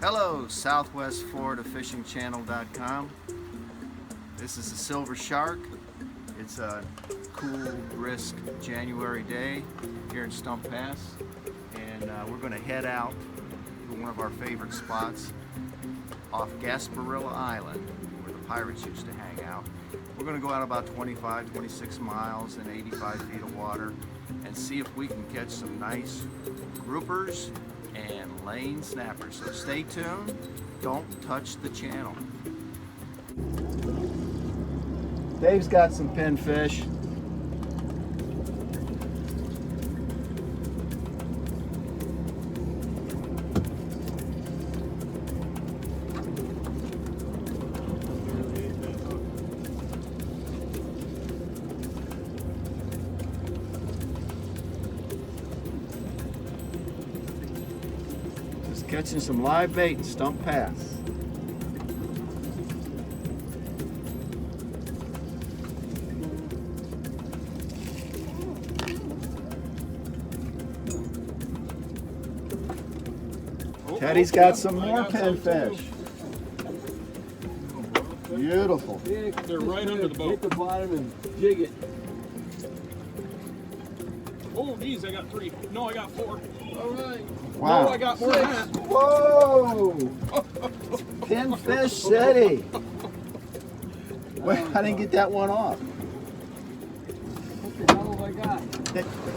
Hello, southwestfloridafishingchannel.com. This is a silver shark. It's a cool, brisk January day here in Stump Pass, and we're going to head out to one of our favorite spots off Gasparilla Island, where the pirates used to hang out. We're going to go out about 25, 26 miles in 85 feet of water and see if we can catch some nice groupers and lane snappers. So stay tuned, don't touch the channel. Dave's got some pinfish. Just catching some live bait in Stump Pass. Teddy's got some more pinfish. Beautiful. They're right under the boat. Hit the bottom and jig it. Oh, geez, I got 3. No, I got 4. All right. Wow. No, I got 4 than that. Whoa! Pinfish City. Wait, I didn't get that one off. What the hell have I got?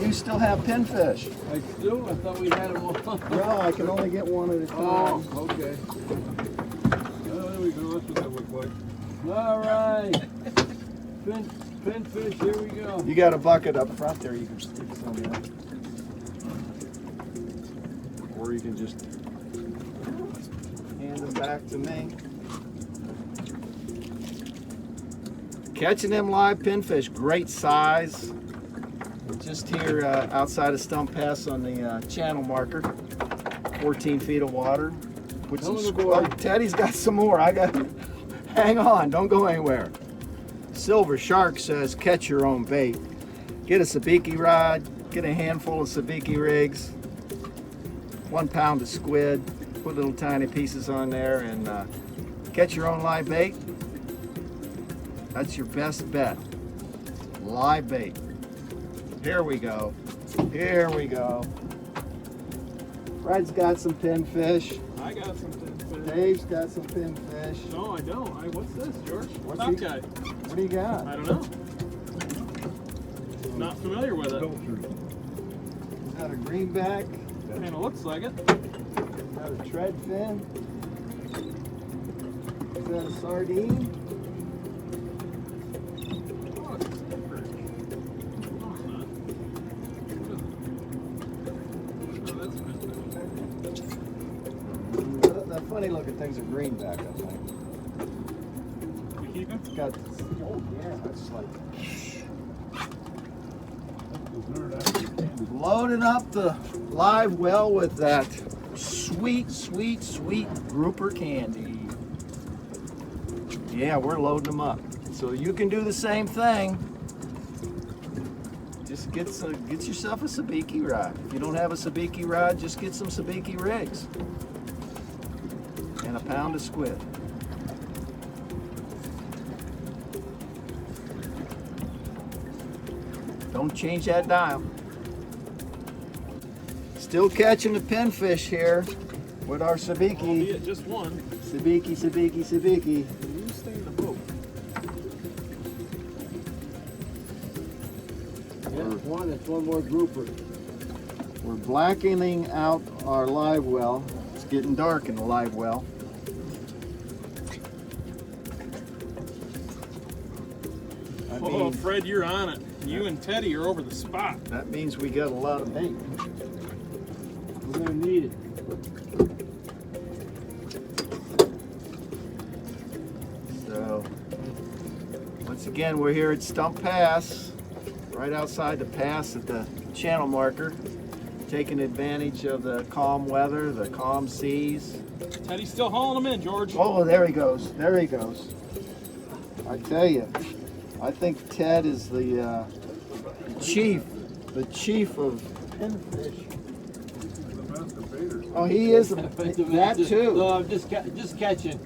You still have pinfish. I do? I thought we had them all. No, I can only get one at a time. Oh, okay. There we go. That's what that looked like. All right. Pinfish, here we go. You got a bucket up front there, you can stick some in. Or you can just hand them back to me. Catching them live pinfish, great size. We're just here outside of Stump Pass on the channel marker. 14 feet of water. Put some Teddy's got some more. Hang on, don't go anywhere. Silver Shark says catch your own bait. Get a sabiki rod, get a handful of sabiki rigs, 1 pound of squid, put little tiny pieces on there, and catch your own live bait. That's your best bet. Live bait. Here we go. Here we go. Fred's got some pinfish. I got some pinfish. Dave's got some pinfish. No, I don't. What's this, George? What's Top he- guy. What do you got? I don't know. Not familiar with it. Is that a greenback? Kind of looks like it. Is that a tread fin? Is that a sardine? Oh, it's a snapper. No, it's not. Oh, that's pinfish. That funny looking thing's a greenback, I think. You keep him? It's got, oh yeah, it's like loading up the live well with that sweet, sweet, sweet grouper candy. Yeah, we're loading them up. So you can do the same thing. Just get yourself a sabiki rod. If you don't have a sabiki rod, just get some sabiki rigs. And a pound of squid. Don't change that dial. Still catching the pinfish here with our sabiki. Albeit just one. Sabiki, sabiki, sabiki. You stay in the boat. There's one. That's one more grouper. We're blackening out our live well. It's getting dark in the live well. That Oh, means, Fred, you're on it. You and Teddy are over the spot. that means we got a lot of bait. We're gonna need it. So, once again, we're here at Stump Pass, right outside the pass at the channel marker, taking advantage of the calm weather, the calm seas. Teddy's still hauling them in, George. Oh, there he goes. There he goes. I tell you, I think Ted is the chief of pinfish. Oh, he is that too. No, I'm just catching.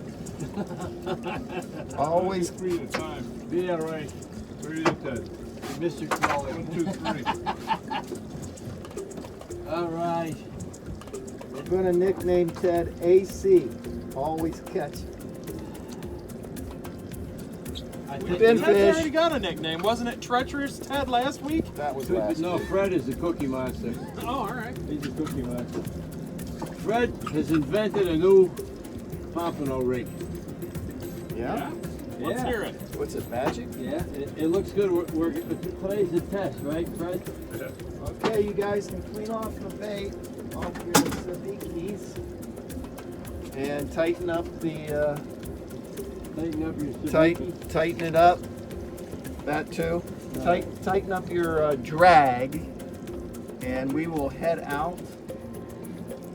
Always. 3 at a time. Yeah, right. Where is that? Mr. Crawley. 1, 2, 3. All right. We're going to nickname Ted AC. Always catching. I We've think been Ted's fish. already got a nickname, wasn't it? Treacherous Ted last week? That was last No, week. Fred is the cookie monster. Oh, all right. He's a cookie monster. Fred has invented a new pompano rig. Yeah? Let's Yeah. hear it. What's it, magic? Yeah, it looks good. Today's the test, right, Fred? Okay, you guys can clean off the bait off your sabikis and tighten up the Tighten up your sabiki. tighten it up. That too. Tighten up your drag, and we will head out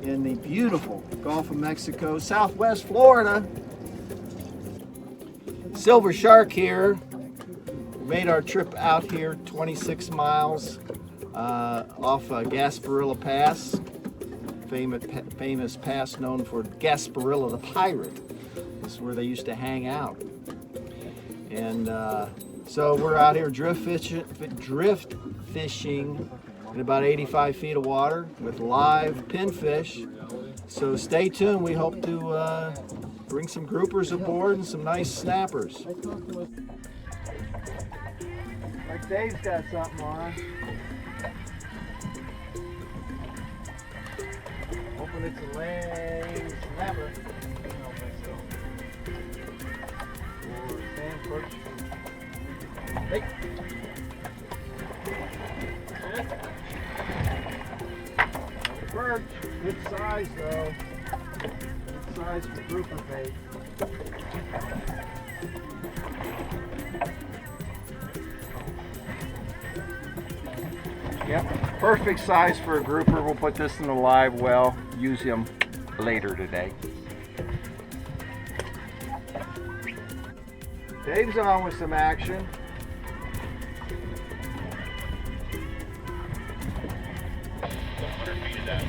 in the beautiful Gulf of Mexico, Southwest Florida. Silver Shark here. We made our trip out here 26 miles off Gasparilla Pass, famous pass known for Gasparilla the Pirate. This is where they used to hang out. And so we're out here drift fishing in about 85 feet of water with live pinfish. So stay tuned. We hope to bring some groupers aboard and some nice snappers. Like Dave's got something on. Hoping it's a lame snapper. I don't think so. Or sand perch. Hey. Perch. Good size though. Good size for grouper bait. Yep, perfect size for a grouper. We'll put this in the live well, use him later today. Dave's on with some action.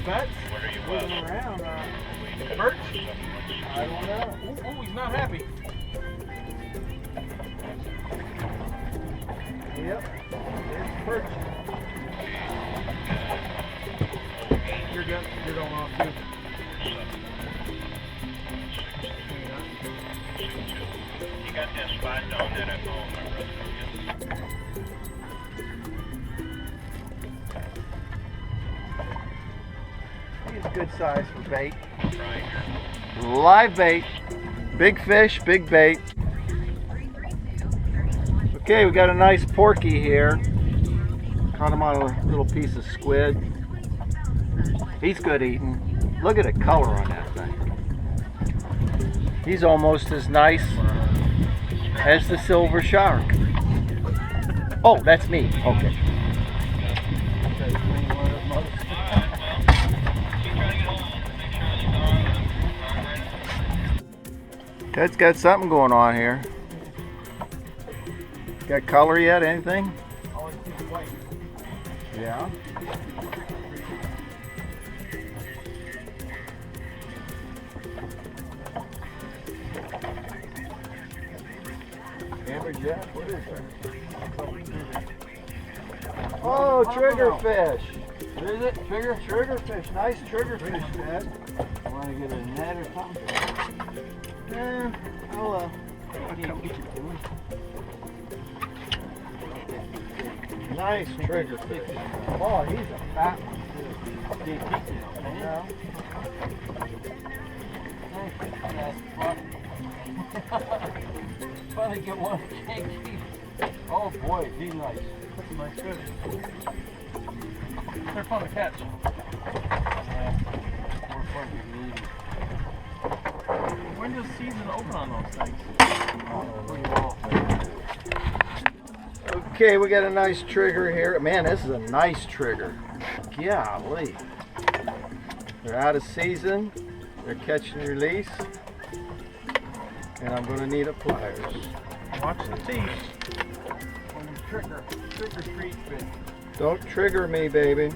Butts moving around. Perch? I don't know. Oh, he's not happy. Yep, it's perch. You're good. You're going off too. You got that spot on that at home. He's a good size for bait. Live bait. Big fish, big bait. Okay, we got a nice porky here. Caught him on a little piece of squid. He's good eating. Look at the color on that thing. He's almost as nice as the silver shark. Oh, that's me. Okay. Ted's got something going on here. Got color yet? Anything? Yeah. Amberjack? What is that? Oh, triggerfish. What is it? Trigger? Triggerfish. Nice triggerfish, Ted. Want to get a net or something? Yeah, I'll nice triggerfish. Oh, he's a fat one too. Yeah. Finally get one I can't keep. Oh boy, he's nice. That's a nice fish. They're fun to catch. More fun to eat. When does season open on those things? Okay, we got a nice trigger here. Man, this is a nice trigger. Golly. They're out of season. They're catch and release. And I'm going to need a pliers. Watch the teeth. Trigger street fish. Don't trigger me, baby.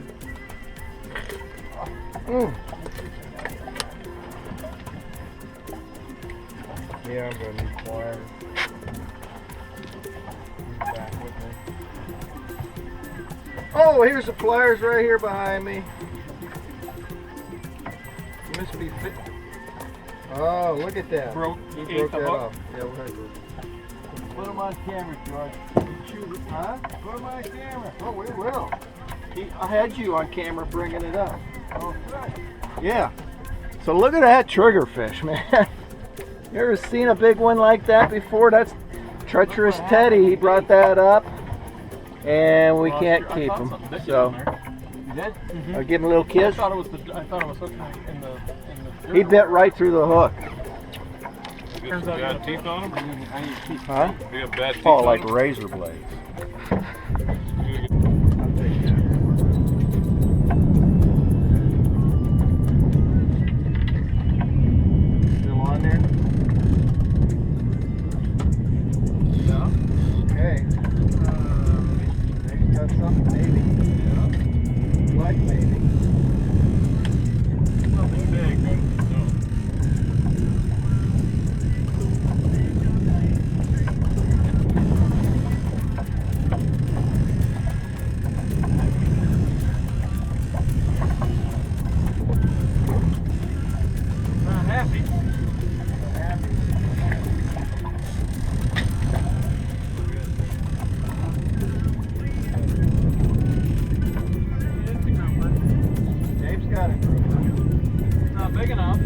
Yeah, I'm gonna need pliers. He's back with me. Oh, here's the pliers right here behind me. Must be fit. Oh, look at that. Broke. He Ate broke the that hook. off. Yeah, we'll have to. Put him on camera, George. Huh? Put him on camera. Oh, we will. I had you on camera bringing it up. Oh, good. Yeah. So look at that triggerfish, man. You ever seen a big one like that before? That's treacherous Teddy. He brought that up, and we can't keep him. So You did? I'll give him a little I kiss. thought it was hooked in the He bit right through the hook. Turns out you got teeth on him. I need to keep. Huh? You got bad teeth Oh, on like them? razor blades. Still on there? No? Okay. Maybe got something, maybe. Yeah. Like maybe. Nothing big, but no. Not happy. Dave's got it. Not big enough.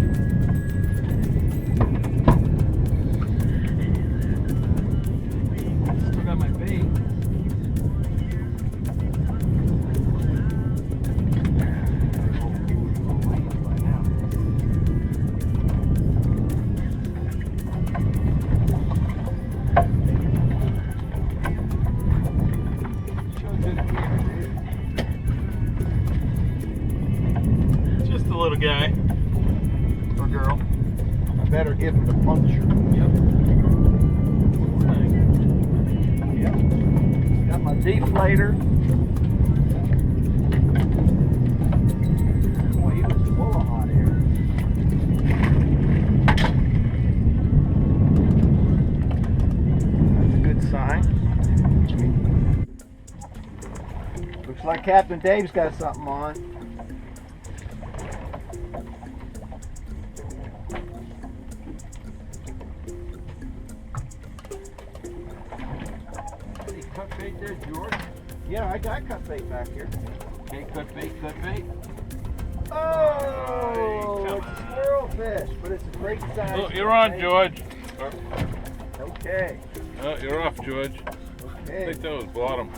Still got my bait. Just a little guy. Or girl. I better give him the puncture. Yep. Yep. Got my deflator. Boy, he was full of hot air. That's a good sign. Looks like Captain Dave's got something on. Any cut bait there, George? Yeah, I got cut bait back here. Okay, cut bait, cut bait. Oh, it's a squirrel fish, but it's a great size. Oh, you're on, George. Okay. Oh, you're off, George. I Okay. think that was bottom.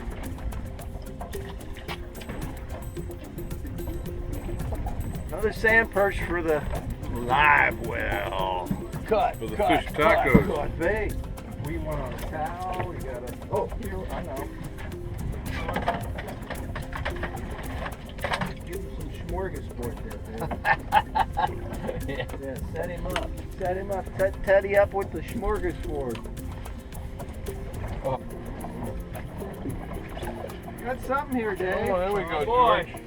Another sand perch for the live well. Cut. For the cut, fish cut, tacos. cut bait. We want a cow. We got a. Oh, here I know. Give him some smorgasbord there, Dave. Yeah, set him up. Set him up. Set Teddy up with the smorgasbord. Oh. You got something here, Dave. Oh, there we go, boy. George.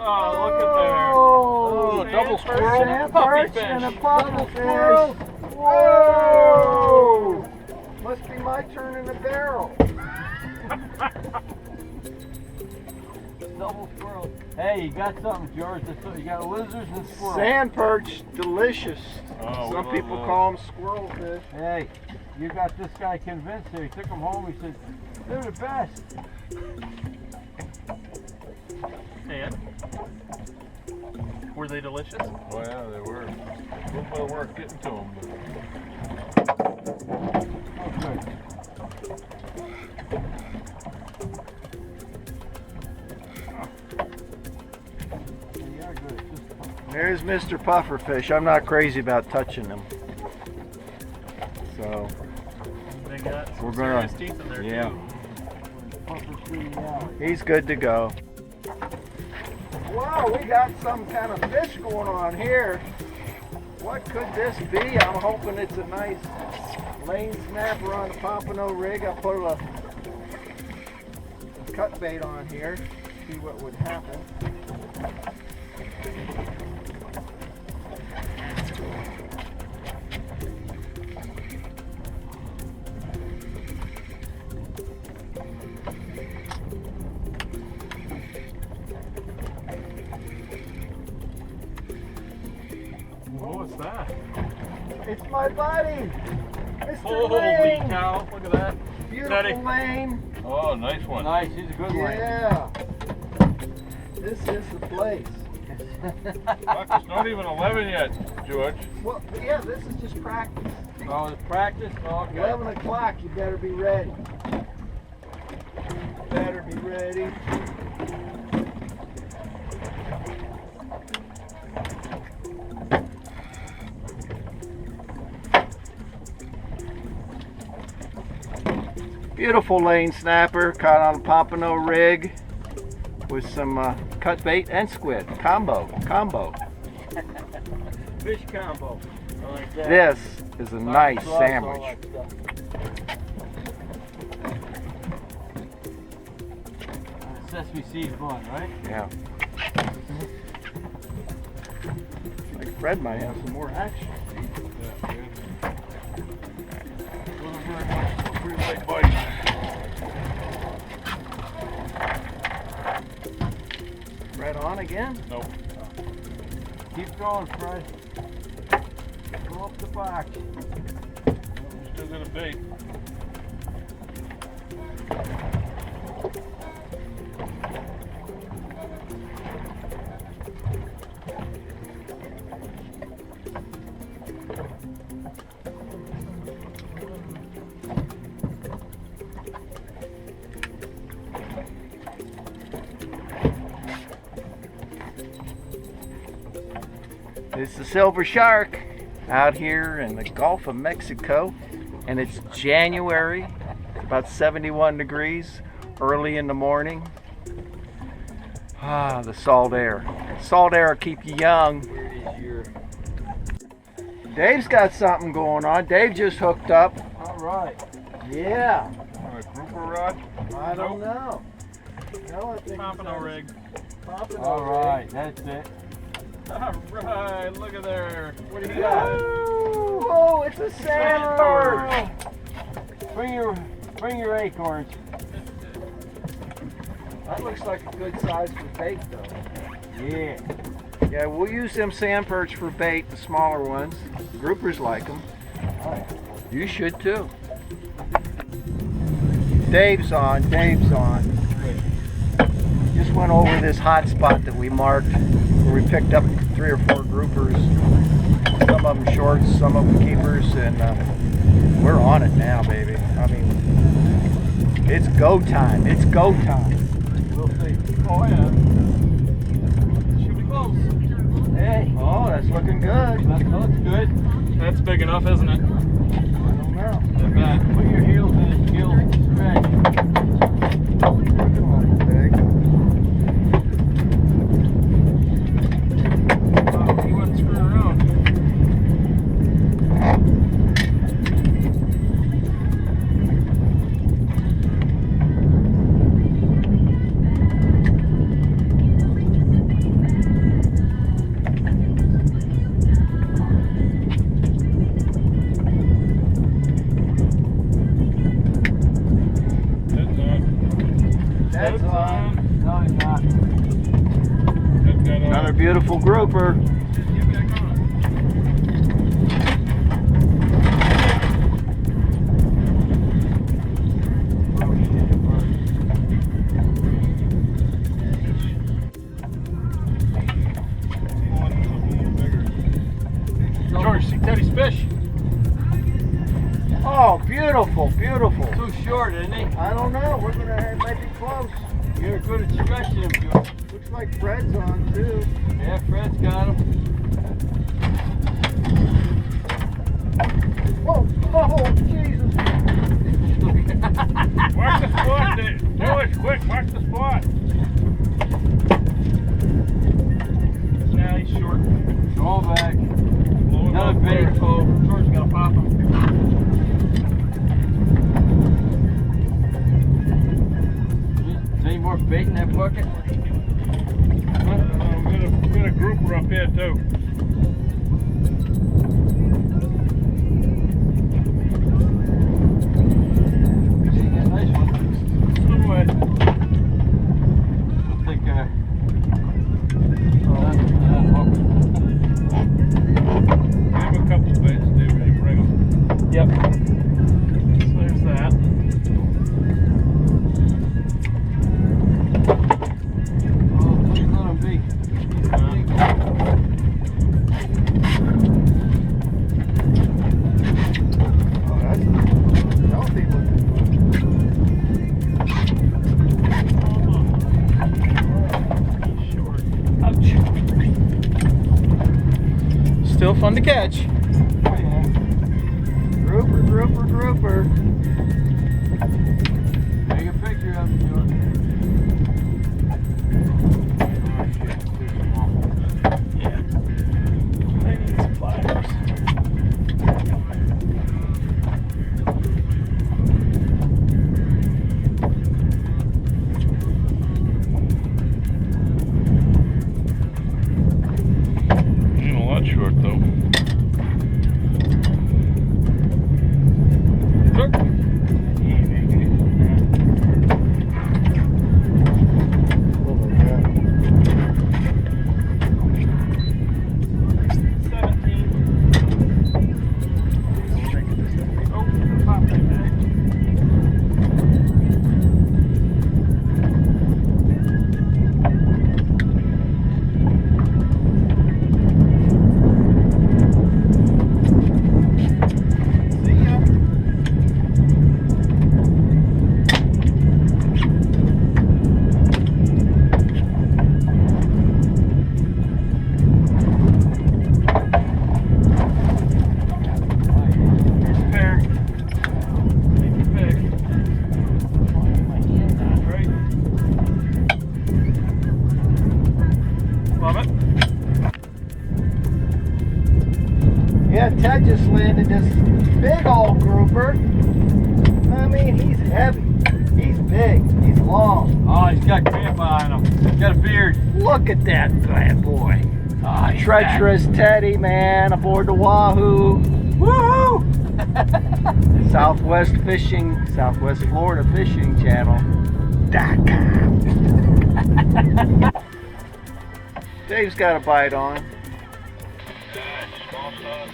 Oh, look at there. Oh, double sand squirrel, sand puppy perch fish. and a puppy Double fish. squirrel. Whoa! Must be my turn in the barrel. Double squirrel. Hey, you got something, George. You got lizards and squirrels. Sand perch, delicious. Oh, we Some love people those. call them squirrel fish. Hey, you got this guy convinced here. He took him home. He said, they're the best. And were they delicious? Oh, yeah, they were. A little bit of work getting to them. Oh, good. You are good. There's Mr. Pufferfish. I'm not crazy about touching them. So, They got some We're gonna- serious teeth in there yeah. too. He's good to go. Wow, we got some kind of fish going on here. What could this be? I'm hoping it's a nice lane snapper on a pompano rig. I put a cut bait on here. See what would happen. what's that? It's my buddy, Mr. Holy Lane. cow! Look at that. Beautiful Steady. Lane. Oh, nice one. Nice, he's a good one. Yeah. This is the place. Fuck, it's not even 11 yet, George. Well, yeah, this is just practice. Oh, it's practice? Oh, okay. 11 o'clock, you better be ready. Better be ready. Beautiful lane snapper caught on a pompano rig with some cut bait and squid. Combo. Fish combo. I like that. This is a nice Sauce, sandwich. all that stuff. Sesame seed bun, right? Yeah. Like Fred might have some more action. Pretty big bite. Fred on again? Nope. Keep going, Fred. Go up the box. Still got a bait. It's the silver shark out here in the Gulf of Mexico, and it's January. It's about 71 degrees early in the morning. Ah, the salt air. Salt air will keep you young. Where is your... Dave's got something going on. Dave just hooked up. All right. Yeah. A grouper rod. I don't know. No, I think Pompano rig. Pompano All rig. right, that's it. Alright, look at there. What do you Yeah. got? Oh, it's a sandbird. Bring your acorns. That looks like a good size for bait, though. Yeah. Yeah, we'll use them sand perch for bait, the smaller ones. Groupers like them. You should too. Dave's on. Just went over this hot spot that we marked where we picked up 3 or 4 groupers. Some of them shorts, some of them keepers, and we're on it now, baby. I mean, it's go time. It's go time. We'll see. Oh yeah. Should be close. Hey. Oh, that's looking good. That looks good. That's big enough, isn't it? I don't know. Like that. Put your heels in his gill. Stretch. Looking like big. Oh, he wouldn't screw around. That's on. No, he's not. Another beautiful grouper. Just get back on it. George, see Teddy's fish? Oh, beautiful, beautiful. Too short, isn't he? I don't know. We're gonna it might be close. You're good at stretching him, George. Looks like Fred's on too. Yeah, Fred's got him. Oh, Jesus! Mark the spot, George, quick, mark the spot. Nah, he's short. Go back. Blow it Another up bait. there. Oh, George's gonna pop him. Is any more bait in that bucket? We got a grouper up here too. Yeah, nice one. Swim away. Looks like still fun to catch. Oh, yeah. Grouper, grouper, grouper. Take a picture of him, George. Yeah. I need some pliers. Ain't a lot short though. Yeah, Ted just landed this big old grouper. I mean, he's heavy. He's big. He's long. Oh, he's got grandpa on him. He's got a beard. Look at that bad boy. Oh, he's Treacherous Teddy, man, aboard the Wahoo. Woohoo! Southwest Florida Fishing Channel.com. Dave's got a bite on. Small stuff.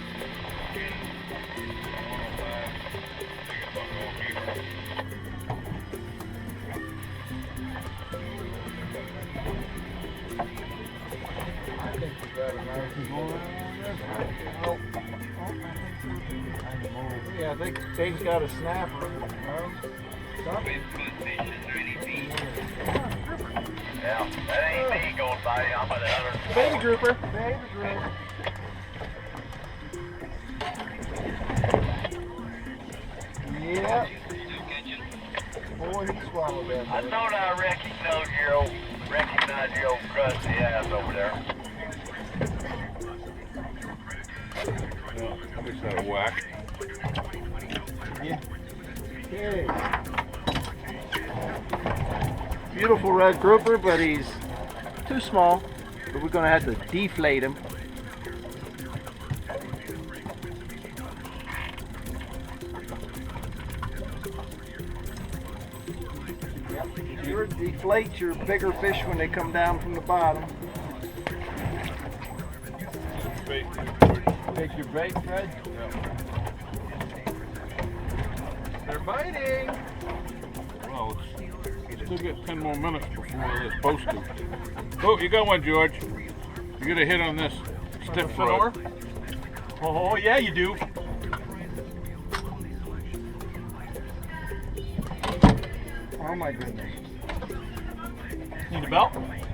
Yeah, I think Dave's got a snapper. Yeah, that ain't me going by. I'm at 100. Baby grouper. Baby grouper. Yep. Boy, he swallowed that. I thought I recognized your old crusty ass over there. I just had a whack. Yeah. Okay. Beautiful red grouper, but he's too small. But we're gonna have to deflate him. Sure, deflate your bigger fish when they come down from the bottom. Take your bait, Fred. They're biting. Well, it's still got 10 more minutes before it's supposed to. Oh, you got one, George. You get a hit on this stiff rod. Oh yeah, you do. Oh my goodness. Need a belt?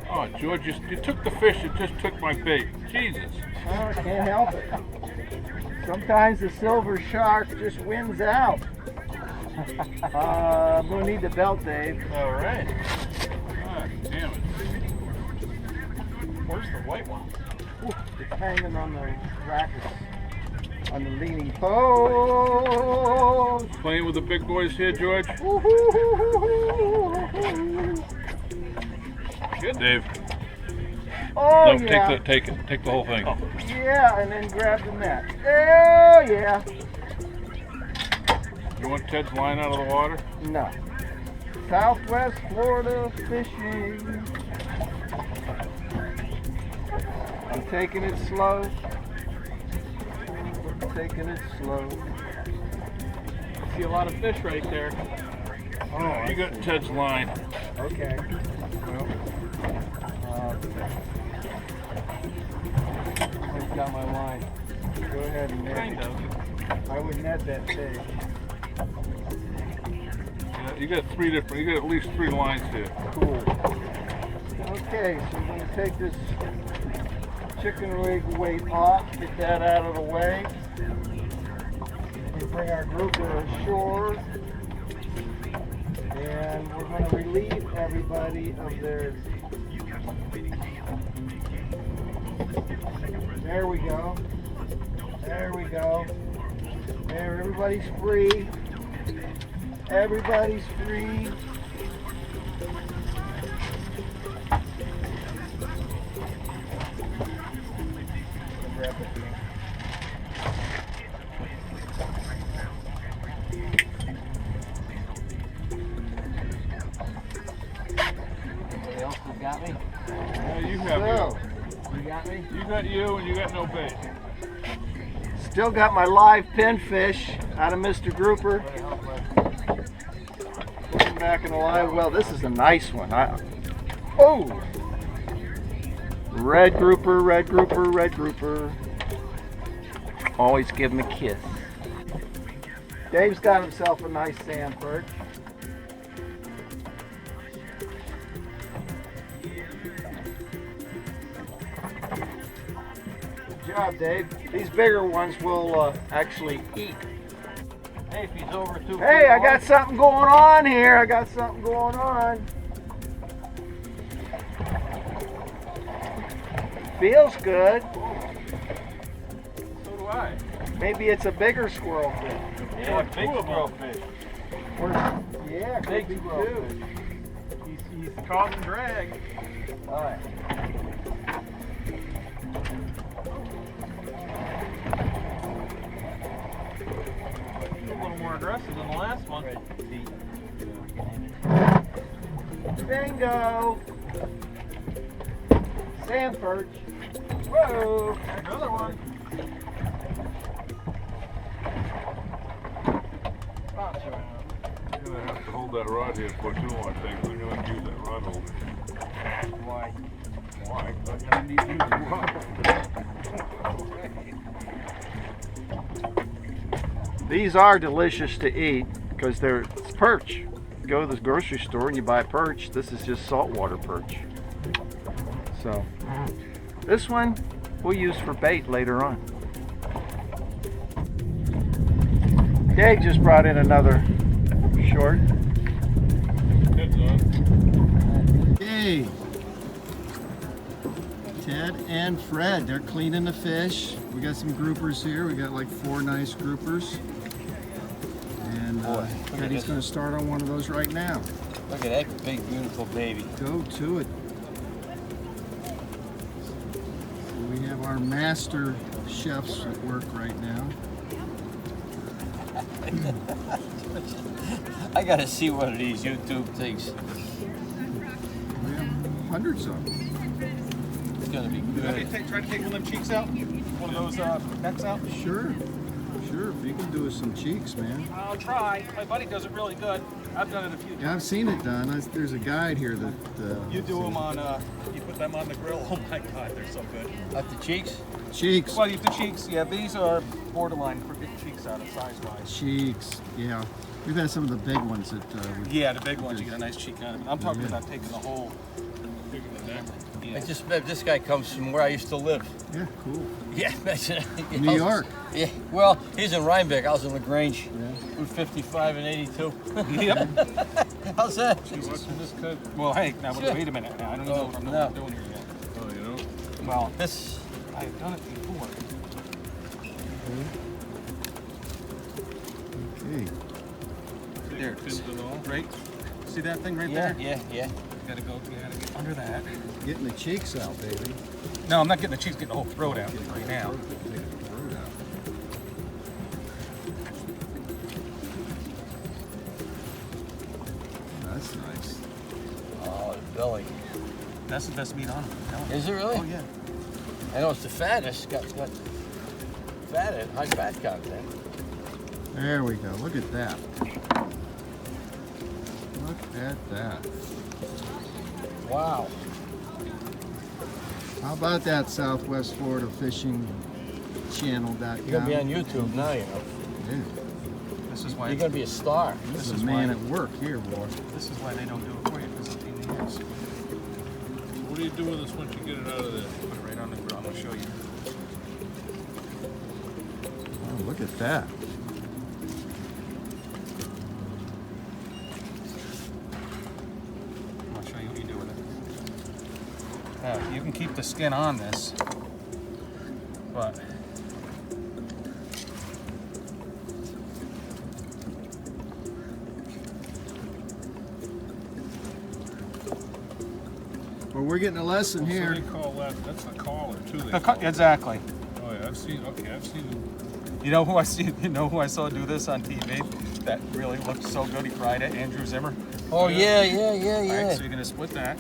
Oh, George, you took the fish. It just took my bait. Jesus. Oh, I can't help it. Sometimes the silver shark just wins out. I'm gonna need the belt, Dave. All right. God damn it. Where's the white one? Ooh, it's hanging on the brackets, on the leaning post. Playing with the big boys here, George. Good, Dave. Oh No, yeah. take the whole thing. Oh. Yeah, and then grab the net. Oh yeah. You want Ted's line out of the water? No. Southwest Florida Fishing. I'm taking it slow. Taking it slow. See a lot of fish right there. Oh, you got Ted's line. Okay. Well, I've got my line. Go ahead and net. Kind of. I would net that fish. you got three different. You got at least 3 lines here. Cool. Okay, so I'm going to take this chicken leg weight off, get that out of the way. We bring our grouper ashore, and we're going to relieve everybody of their. There we go. There we go. There, everybody's free. Everybody's free. Anybody else who got me? Yeah, you have You got me? you. You got you, and you got no bait. Still got my live pinfish out of Mr. Grouper. Looking back in the live well. This is a nice one. Oh! Red grouper, red grouper, red grouper. Always give him a kiss. Dave's got himself a nice sand perch. Good job, Dave. These bigger ones will actually eat. Hey, if he's over 2 feet Hey, I long, got something going on here. I got something going on. Feels good. So do I. Maybe it's a bigger squirrel fish. Yeah, big squirrel fish. Or, yeah, Big big squirrel too. fish. He's caught and dragged. All right. He's a little more aggressive than the last one. Bingo. Sand perch. Whoa. Another one. Bounce around. You're gonna have to hold that rod here for too long, I think. We're gonna have to use that rod holder. Why? Why? Because I need to use the rod. These are delicious to eat because it's perch. You go to the grocery store and you buy perch. This is just saltwater perch. So this one we'll use for bait later on. Dave just brought in another short. Head's on. Hey, Ted and Fred, they're cleaning the fish. We got some groupers here. We got like 4 nice groupers. And Teddy's going to start on one of those right now. Look at that big, beautiful baby. Go to it. So we have our master chefs at work right now. I gotta see one of these YouTube things. We have hundreds of them. It's gonna be good. Try to take one of them cheeks out? One of those necks out? Sure. Sure, if you can do us some cheeks, man. I'll try. My buddy does it really good. I've done it a few times. Yeah, I've seen it done. There's a guide here that... You do them on, you put them on the grill. Oh my God, they're so good. At the cheeks? Cheeks. Well, the cheeks, yeah, these are borderline for getting cheeks out of size-wise. Cheeks, yeah. We've had some of the big ones that... Yeah, the big ones, you get a nice cheek out of it. I'm talking Yeah. about taking the whole, Taking the neck. I just met this guy comes from where I used to live. Yeah, cool. Yeah, imagine. New York. Yeah, well, he's in Rhinebeck. I was in LaGrange. Yeah. Route 55 and 82. Yep. How's that? You watching this, Ted? Well, hey, now Sure. wait a minute. Now, I don't even know what I'm No. doing here yet. Oh, you know? Well, This. I've done it before. Okay. There it is. Pins and all. Right? See that thing right Yeah, there? yeah, yeah. You gotta get under that. Getting the cheeks out, baby. No, I'm not getting the cheeks, getting the whole throat out right now. Take the throat out. That's nice. Oh, the belly. That's the best meat on them. Is it really? Oh, yeah. I know it's the fattest. Got fat, high fat content. There we go. Look at that. Look at that. Wow. How about that, Southwest Florida Fishing Channel.com? You're gonna be on YouTube now, you know. Yeah, This is why. You're gonna be a star. this This is is a man why- at work here, boy. This is why they don't do it for you, because it's in the years. What do you do with this once you get it out of there? Put it right on the grill. I'm gonna show you. Oh, look at that. I'll show you what you do with it. You can keep the skin on this, but Well, we're getting a lesson So here. they call that, that's a collar too. They the call it. exactly. Oh yeah, I've seen them. You know who I see? You know who I saw do this on TV? That really looked so good. He fried it. Andrew Zimmer. Oh, yeah. All right, so you're gonna split that.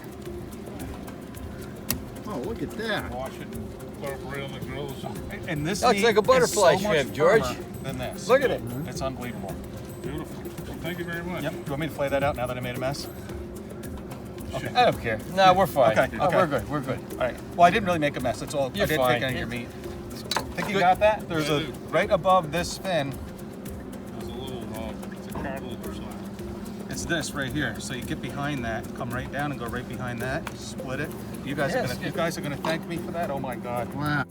Oh, look at that. Wash it and put it right on the grill. And this That's meat like a butterfly is so much shrimp, George. firmer than this. Look at it. It's unbelievable. Beautiful. Well, thank you very much. Yep. You want me to flay that out now that I made a mess? Okay. I don't care. No, we're fine. Okay, Oh, okay. we're good. We're good. All right. Well, I didn't really make a mess. That's all. You're I didn't fine. take any of your meat. Think you got that? There's I a do. right above this fin. There's a little, it's a cartilage or something. It's this right here. So you get behind that, come right down, and go right behind that. Split it. You guys Yes, are gonna. You guys are gonna thank me for that. Oh my God. Wow.